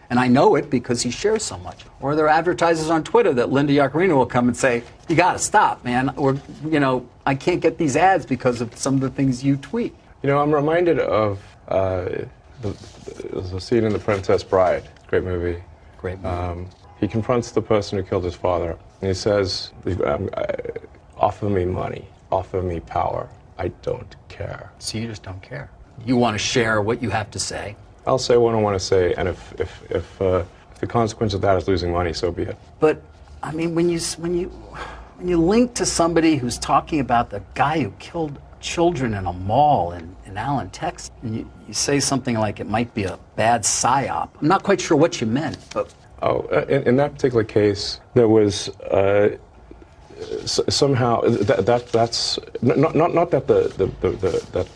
S1: and I know it because he shares so much? Or are there advertisers on Twitter that Linda Yaccarino will come and say, you got to stop, man. Or, I can't get these ads because of some of the things you tweet.
S2: I'm reminded of the scene in The Princess Bride. Great movie.
S1: Great movie.
S2: He confronts the person who killed his father, and he says, offer me money, offer me power. I don't care.
S1: So you just don't care. You want to share what you have to say.
S2: I'll say what I want to say, and if the consequence of that is losing money, so be it.
S1: But I mean, when you link to somebody who's talking about the guy who killed children in a mall in Allen, Texas, and you say something like it might be a bad psyop. I'm not quite sure what you meant, but
S2: in that particular case, there was. Somehow that's not that the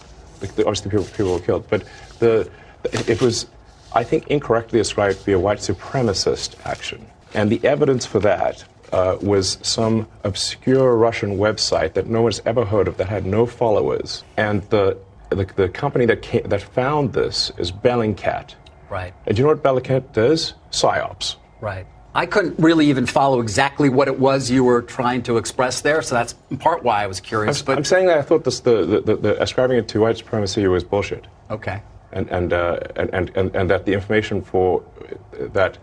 S2: obviously people were killed, but it was, I think, incorrectly ascribed to be a white supremacist action, and the evidence for that was some obscure Russian website that no one's ever heard of, that had no followers, and the company that found this is Bellingcat.
S1: Right.
S2: And do you know what Bellingcat does? Psyops.
S1: Right. I couldn't really even follow exactly what it was you were trying to express there, so that's in part why I was curious.
S2: I'm saying that I thought the ascribing it to white supremacy was bullshit.
S1: Okay.
S2: that the information for that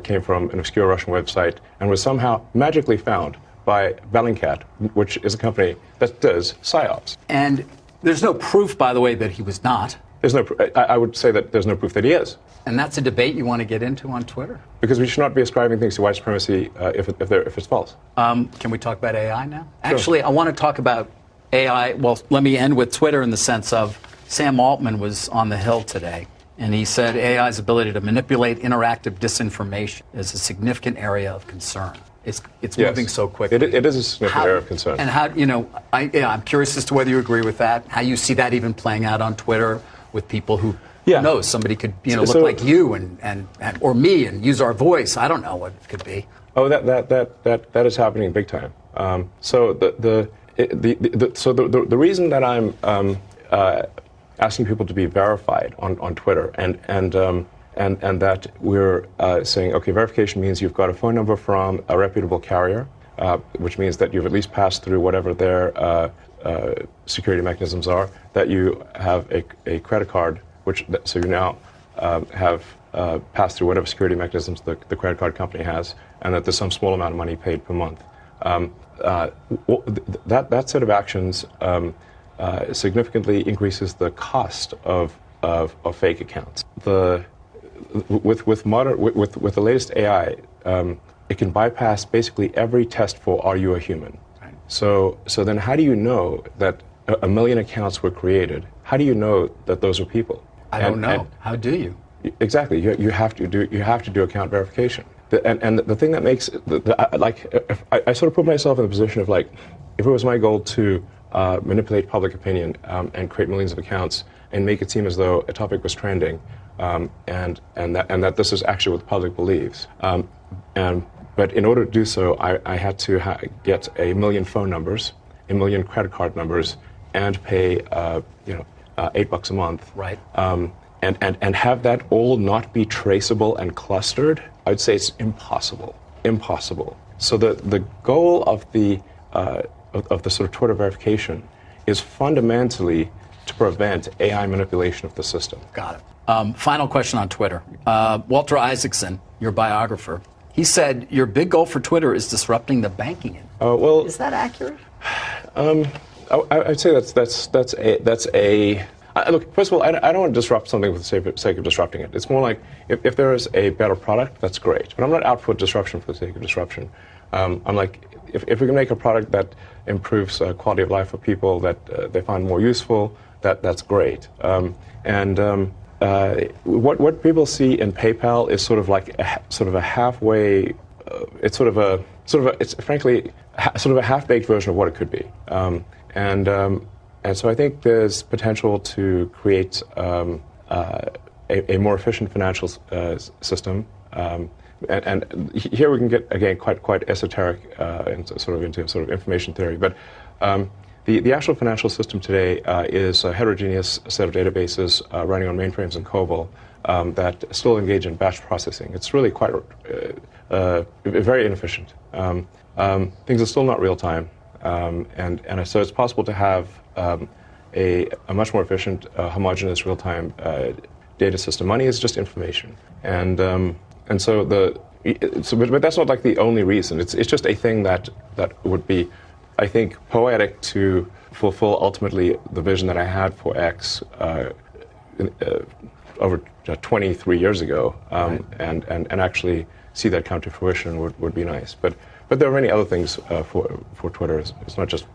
S2: came from an obscure Russian website and was somehow magically found by Bellingcat, which is a company that does psyops.
S1: And there's no proof, by the way, that he was not.
S2: There's no. I would say that there's no proof that he is.
S1: And that's a debate you want to get into on Twitter?
S2: Because we should not be ascribing things to white supremacy if it's false.
S1: Can we talk about AI now? Sure. Actually, I want to talk about AI. Well, let me end with Twitter in the sense of Sam Altman was on the Hill today, and he said AI's ability to manipulate interactive disinformation is a significant area of concern. It's yes. Moving so quickly.
S2: It is a significant area of concern.
S1: And how, I'm curious as to whether you agree with that, how you see that even playing out on Twitter with people who... Who knows? Somebody could, look like you and or me and use our voice. I don't know what it could be.
S2: Oh, that is happening big time. So the reason that I'm asking people to be verified on Twitter and that we're saying, okay, verification means you've got a phone number from a reputable carrier, which means that you've at least passed through whatever their security mechanisms are, that you have a credit card. So you now have passed through whatever security mechanisms the credit card company has, and that there's some small amount of money paid per month. That set of actions significantly increases the cost of fake accounts. With the latest AI, it can bypass basically every test for are you a human. Right. So then how do you know that a million accounts were created? How do you know that those are people?
S1: I don't know. How do you?
S2: Exactly. You have to do account verification. And the thing that makes I sort of put myself in the position of if it was my goal to manipulate public opinion and create millions of accounts and make it seem as though a topic was trending, and that this is actually what the public believes. But in order to do so, I had to get a million phone numbers, a million credit card numbers, and pay $8 a month,
S1: right?
S2: And have that all not be traceable and clustered, I'd say it's impossible. So the goal of the sort of Twitter verification is fundamentally to prevent AI manipulation of the system.
S1: Got it. Final question on Twitter. Walter Isaacson, your biographer, he said your big goal for Twitter is disrupting the banking industry. Is that accurate?
S2: I'd say that's a look. First of all, I don't want to disrupt something for the sake of disrupting it. It's more like if there is a better product, that's great. But I'm not out for disruption for the sake of disruption. I'm like, if we can make a product that improves quality of life for people that they find more useful, that's great. What people see in PayPal is sort of like a halfway. It's frankly sort of a half-baked version of what it could be. And so I think there's potential to create a more efficient financial system. And here we can get, again, quite esoteric into sort of information theory. But the actual financial system today is a heterogeneous set of databases running on mainframes and COBOL that still engage in batch processing. It's really quite very inefficient. Things are still not real time. And so it's possible to have a much more efficient, homogeneous, real-time data system. Money is just information, but that's not like the only reason. It's just a thing that would be, I think, poetic to fulfill ultimately the vision that I had for X over 23 years ago, right. and actually see that come to fruition would be nice. But there are many other things for Twitter. It's not just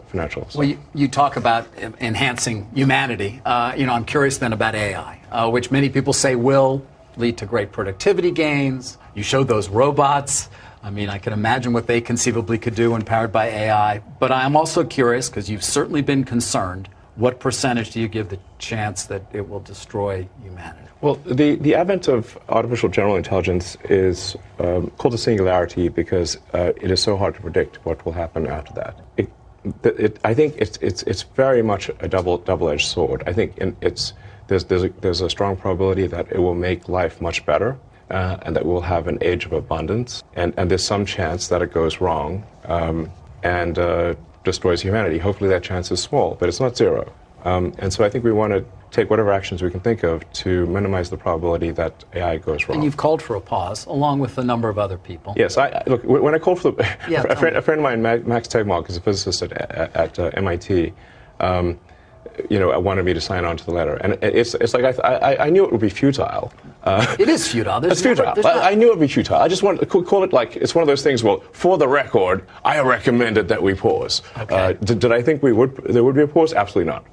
S2: financial. So.
S1: Well, you talk about enhancing humanity. I'm curious then about AI, which many people say will lead to great productivity gains. You showed those robots. I mean, I can imagine what they conceivably could do when powered by AI. But I'm also curious, because you've certainly been concerned, what percentage do you give the chance that it will destroy humanity?
S2: Well, the advent of artificial general intelligence is called a singularity because it is so hard to predict what will happen after that. I think it's very much a double-edged sword. I think there's a strong probability that it will make life much better and that we'll have an age of abundance. And there's some chance that it goes wrong and destroys humanity. Hopefully that chance is small, but it's not zero. And so I think we want take whatever actions we can think of to minimize the probability that AI goes wrong.
S1: And you've called for a pause, along with a number of other people.
S2: Yes, look, when I called for a friend of mine, Max Tegmark, is a physicist at MIT, wanted me to sign on to the letter. And it's like I knew it would be futile.
S1: It is futile.
S2: It's futile. I knew it would be futile. I just wanted to call it like it's one of those things, well, for the record, I recommended that we pause.
S1: Okay.
S2: Did I think there would be a pause? Absolutely not.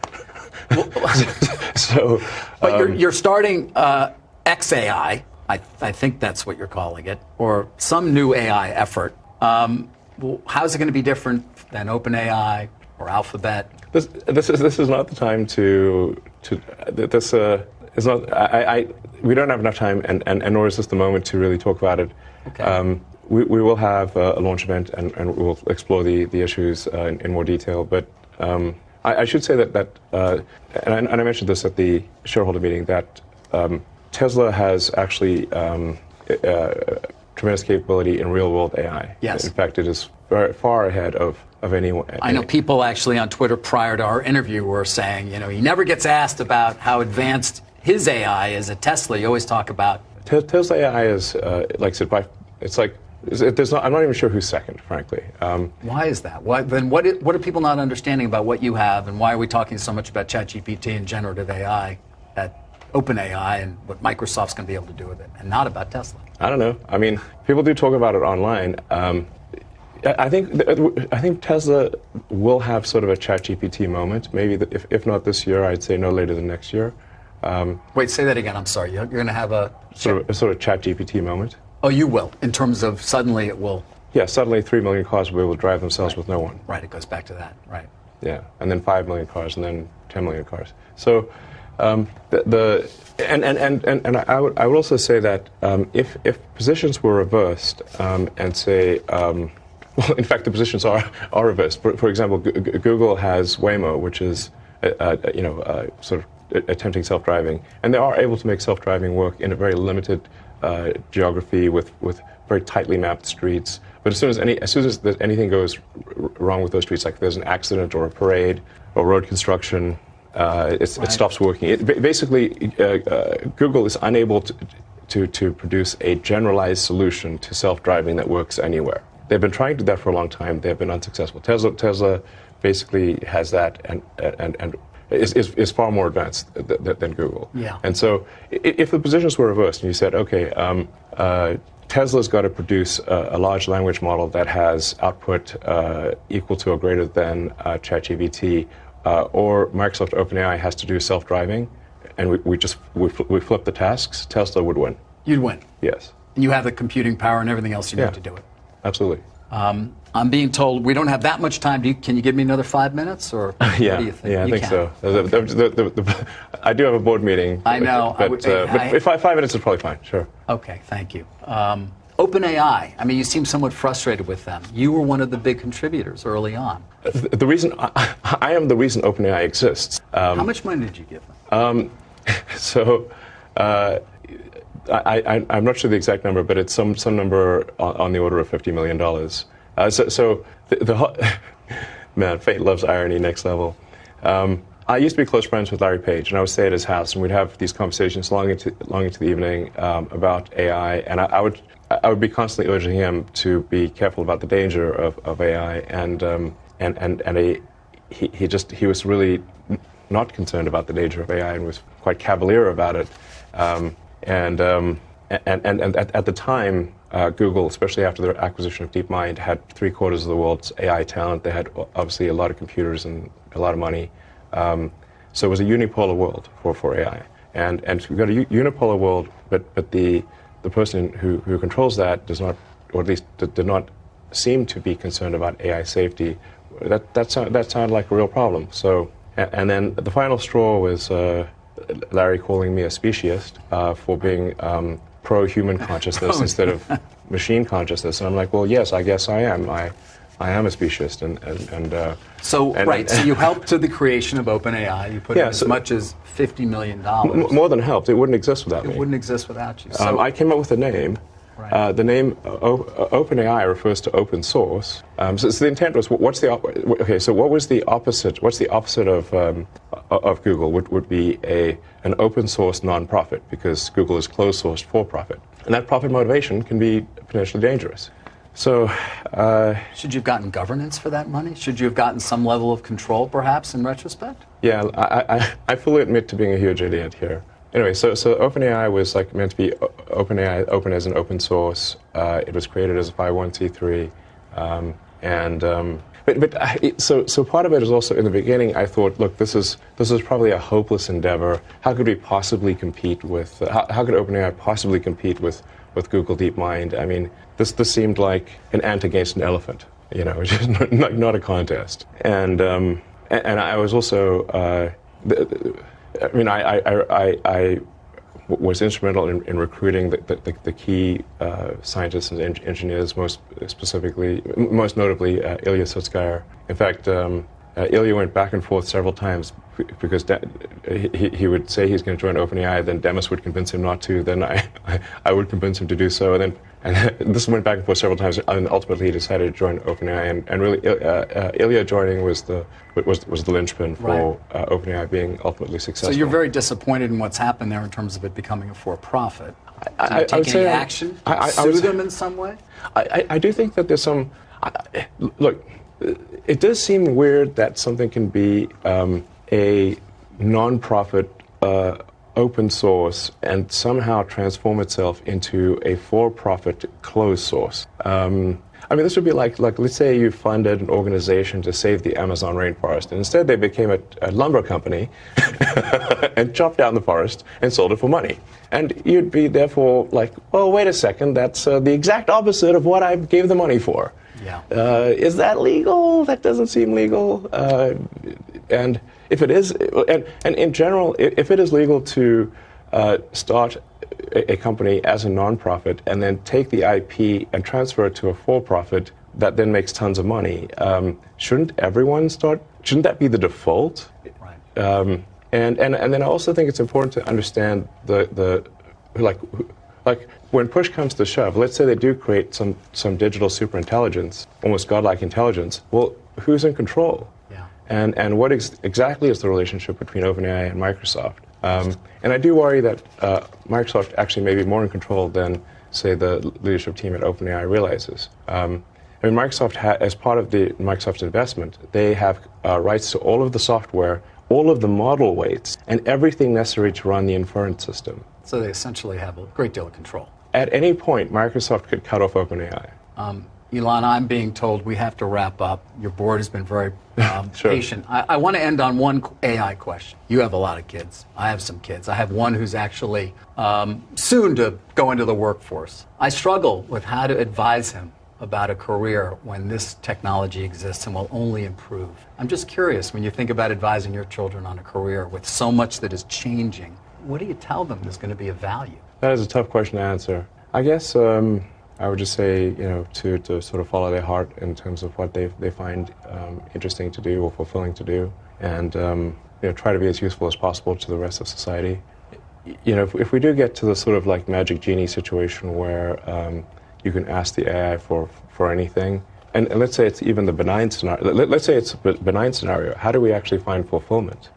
S1: But you're starting XAI, I think that's what you're calling it, or some new AI effort. How's it going to be different than OpenAI or Alphabet?
S2: This is not the time to this is not. We don't have enough time, and nor is this the moment to really talk about it.
S1: Okay.
S2: We will have a launch event, and we'll explore the issues in more detail. But I should say that and I mentioned this at the shareholder meeting, that Tesla has actually tremendous capability in real-world AI.
S1: Yes.
S2: In fact, it is very far ahead of anyone.
S1: I know people actually on Twitter prior to our interview were saying, he never gets asked about how advanced his AI is at Tesla. You always talk about
S2: Tesla AI is like I said, it's like there's not. I'm not even sure who's second, frankly.
S1: Why is that? What are people not understanding about what you have, and why are we talking so much about ChatGPT and generative AI at OpenAI and what Microsoft's going to be able to do with it, and not about Tesla?
S2: I don't know. I mean, people do talk about it online. I think Tesla will have sort of a ChatGPT moment. Maybe if not this year, I'd say no later than next year.
S1: Wait, say that again. I'm sorry. You're going to have a
S2: sort of ChatGPT moment.
S1: Oh, you will. In terms of suddenly it will.
S2: Yeah, suddenly 3 million cars will be able to drive themselves with no one.
S1: Right. It goes back to that. Right.
S2: Yeah, and then 5 million cars, and then 10 million cars. So and I would also say that if positions were reversed and say, well, in fact, the positions are reversed. For example, Google has Waymo, which is sort of attempting self-driving, and they are able to make self-driving work in a very limited geography with very tightly mapped streets. But as soon as anything goes wrong with those streets, like if there's an accident or a parade or road construction, it stops working. Basically, Google is unable to produce a generalized solution to self-driving that works anywhere. They've been trying to do that for a long time. They've been unsuccessful. Tesla basically has that and is far more advanced than Google.
S1: Yeah.
S2: And so if the positions were reversed and you said, okay, Tesla's got to produce a large language model that has output equal to or greater than ChatGPT, or Microsoft OpenAI has to do self-driving, and we flip the tasks, Tesla would win.
S1: You'd win.
S2: Yes.
S1: And you have the computing power and everything else you need to do it.
S2: Absolutely.
S1: I'm being told we don't have that much time. Can you give me another 5 minutes, or what do you think?
S2: Yeah, I think so. I do have a board meeting.
S1: I know.
S2: But 5 minutes is probably fine. Sure.
S1: Okay, thank you. OpenAI. I mean, you seem somewhat frustrated with them. You were one of the big contributors early on.
S2: The reason I am the reason OpenAI exists.
S1: How much money did you give them?
S2: I'm not sure the exact number, but it's some number on the order of $50 million. Man, fate loves irony, next level. I used to be close friends with Larry Page, and I would stay at his house, and we'd have these conversations long into the evening about AI, and I would be constantly urging him to be careful about the danger of AI, he was really not concerned about the danger of AI and was quite cavalier about it. And at the time, Google, especially after their acquisition of DeepMind, had 3/4 of the world's AI talent. They had obviously a lot of computers and a lot of money. So it was a unipolar world for AI. And we've got a unipolar world, but the person who controls that does not, or at least did not seem to be concerned about AI safety. That sounded like a real problem. So, and then the final straw was Larry calling me a speciesist for being pro-human consciousness instead of machine consciousness, and I'm like, well, yes, I guess I am. I am a speciesist,
S1: So you helped to the creation of OpenAI. You put in as much as $50 million.
S2: More than helped. It wouldn't exist without me.
S1: It wouldn't exist without you.
S2: I came up with a name.
S1: Right.
S2: The name OpenAI refers to open source. So the intent was, what was the opposite? What's the opposite of Google? Would be an open source nonprofit, because Google is closed sourced for profit, and that profit motivation can be potentially dangerous. So,
S1: should you have gotten governance for that money? Should you have gotten some level of control, perhaps, in retrospect?
S2: Yeah, I fully admit to being a huge idiot here. Anyway, so OpenAI was meant to be open as an open source. It was created as a 501c3, so part of it is also, in the beginning, I thought, look, this is probably a hopeless endeavor. How could we possibly compete with? How could OpenAI possibly compete with Google DeepMind? I mean, this seemed like an ant against an elephant, which is not a contest. And I was also, I was instrumental in recruiting the key scientists and engineers, most notably Ilya Sutskever. In fact, Ilya went back and forth several times because he would say he's going to join OpenAI, then Demis would convince him not to, then I would convince him to do so, and this went back and forth several times, and ultimately he decided to join OpenAI, and really Ilya joining was the linchpin for OpenAI being ultimately successful.
S1: So you're very disappointed in what's happened there in terms of it becoming a for-profit. Did you take any action? Sue them in some way?
S2: I do think that there's some... Look, it does seem weird that something can be a non-profit open source and somehow transform itself into a for-profit closed source. This would be like let's say you funded an organization to save the Amazon rainforest, and instead they became a lumber company and chopped down the forest and sold it for money. And you'd be therefore like, well, wait a second, that's the exact opposite of what I gave the money for.
S1: Yeah.
S2: Is that legal? That doesn't seem legal. And if it is, and in general, if it is legal to start a company as a nonprofit and then take the IP and transfer it to a for-profit that then makes tons of money, shouldn't everyone start? Shouldn't that be the default?
S1: Right.
S2: And then I also think it's important to understand like when push comes to shove, let's say they do create some digital superintelligence, almost godlike intelligence. Well, who's in control?
S1: Yeah.
S2: And what exactly is the relationship between OpenAI and Microsoft? And I do worry that Microsoft actually may be more in control than, say, the leadership team at OpenAI realizes. Microsoft, as part of the Microsoft investment, they have rights to all of the software, all of the model weights, and everything necessary to run the inference system.
S1: So they essentially have a great deal of control.
S2: At any point, Microsoft could cut off OpenAI.
S1: Elon, I'm being told we have to wrap up. Your board has been very
S2: Sure.
S1: patient. I want to end on one AI question. You have a lot of kids. I have some kids. I have one who's actually soon to go into the workforce. I struggle with how to advise him about a career when this technology exists and will only improve. I'm just curious, when you think about advising your children on a career with so much that is changing, what do you tell them is going to be of value?
S2: That is a tough question to answer. I guess I would just say, to sort of follow their heart in terms of what they find interesting to do or fulfilling to do, and try to be as useful as possible to the rest of society. If we do get to the sort of like magic genie situation where you can ask the AI for anything, and let's say it's even the benign scenario. Let's say it's a benign scenario. How do we actually find fulfillment?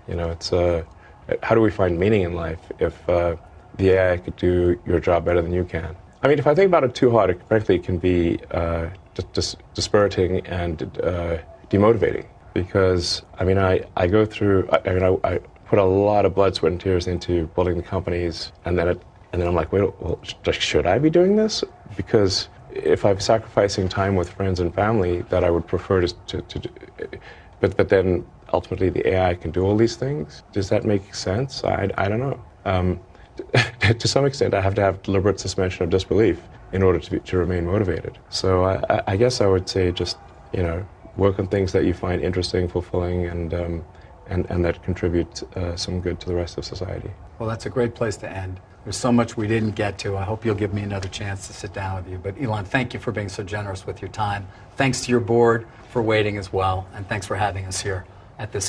S2: How do we find meaning in life if the AI could do your job better than you can? I mean, if I think about it too hard, frankly, it can be dispiriting and demotivating. Because I go through. I put a lot of blood, sweat, and tears into building the companies, and then I'm like, wait, well, should I be doing this? Because if I'm sacrificing time with friends and family that I would prefer to do, but then ultimately the AI can do all these things. Does that make sense? I don't know. To some extent, I have to have deliberate suspension of disbelief in order to remain motivated. So I guess I would say just work on things that you find interesting, fulfilling, and that contribute some good to the rest of society.
S1: Well, that's a great place to end. There's so much we didn't get to. I hope you'll give me another chance to sit down with you. But Elon, thank you for being so generous with your time. Thanks to your board for waiting as well, and thanks for having us here at this